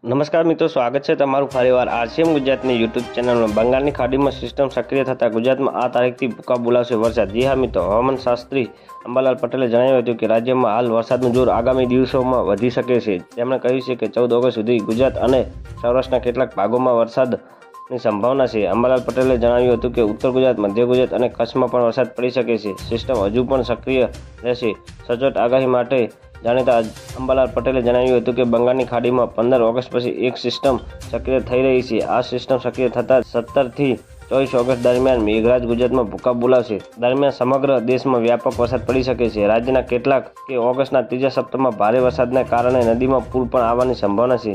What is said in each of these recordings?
નમસ્કાર મિત્રો, સ્વાગત છે તમારું ફરીવાર આરસીએમ ગુજરાતની યુટ્યુબ ચેનલમાં। બંગાળની ખાડીમાં સિસ્ટમ સક્રિય થતાં ગુજરાતમાં આ તારીખથી ભૂકા બોલાવશે વરસાદ। જી હા મિત્રો, હવામાન શાસ્ત્રી અંબાલાલ પટેલે જણાવ્યું હતું કે રાજ્યમાં હાલ વરસાદનું જોર આગામી દિવસોમાં વધી શકે છે। તેમણે કહ્યું છે કે 14 ઓગસ્ટ સુધી ગુજરાત અને સૌરાષ્ટ્રના કેટલાક ભાગોમાં વરસાદની સંભાવના છે। અંબાલાલ પટેલે જણાવ્યું હતું કે ઉત્તર ગુજરાત, મધ્ય ગુજરાત અને કચ્છમાં પણ વરસાદ પડી શકે છે। સિસ્ટમ હજુ પણ સક્રિય રહેશે। સચોટ આગાહી માટે જાણીતા અંબાલાલ પટેલે જણાવ્યું હતું કે બંગાળની ખાડીમાં 15 ઓગસ્ટ પછી એક સિસ્ટમ સક્રિય થઈ રહી છે। આ સિસ્ટમ સક્રિય થતાં 17 થી 24 ઓગસ્ટ દરમિયાન મેઘરાજ ગુજરાતમાં ભૂકા બોલાવશે। દરમિયાન સમગ્ર દેશમાં વ્યાપક વરસાદ પડી શકે છે। રાજ્યના કેટલાક કે ઓગસ્ટના ત્રીજા સપ્તાહમાં ભારે વરસાદને કારણે નદીમાં પૂર પણ આવવાની સંભાવના છે।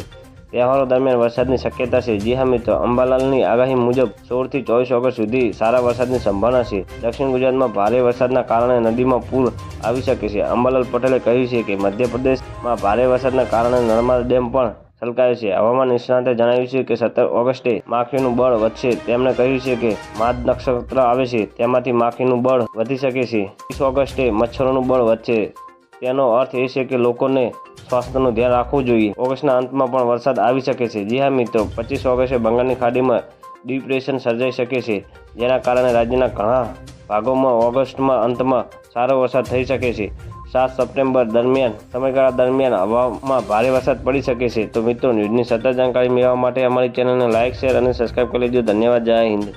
તહેવારો દરમિયાન વરસાદની શક્યતા છે। જી હા મિત્રો, અંબાલાલની આગાહી મુજબ 16 થી 24 ઓગસ્ટ સુધી સારા વરસાદની સંભાવના છે। દક્ષિણ ગુજરાતમાં ભારે વરસાદના કારણે નદીમાં પૂર આવી શકે છે। અંબાલાલ પટેલે કહ્યું છે કે મધ્યપ્રદેશમાં ભારે વરસાદના કારણે નર્મદા ડેમ પણ છલકાયો છે। હવામાન નિષ્ણાતે જણાવ્યું છે કે 17 ઓગસ્ટે માખીનું બળ વધશે। તેમણે કહ્યું છે કે માઘ નક્ષત્ર આવે છે, તેમાંથી માખીનું બળ વધી શકે છે। 30 ઓગસ્ટે મચ્છરોનું બળ વધશે। તેનો અર્થ એ છે કે લોકોને સ્વાસ્થ્યનું ધ્યાન રાખવું જોઈએ। ઓગસ્ટના અંતમાં પણ વરસાદ આવી શકે છે। જી હા મિત્રો, 25 ઓગસ્ટે બંગાળની ખાડીમાં ડિપ્રેશન સર્જાઈ શકે છે, જેના કારણે રાજ્યના ઘણા ભાગોમાં ઓગસ્ટના અંતમાં સારો વરસાદ થઈ શકે છે। 7 સપ્ટેમ્બર દરમિયાન સમયગાળા દરમિયાન હવામાં ભારે વરસાદ પડી શકે છે। તો મિત્રો, ન્યૂઝની સતત જાણકારી મેળવવા માટે અમારી ચેનલને લાઇક, શેર અને સબસ્ક્રાઇબ કરી લેજો। ધન્યવાદ। જય હિન્દ।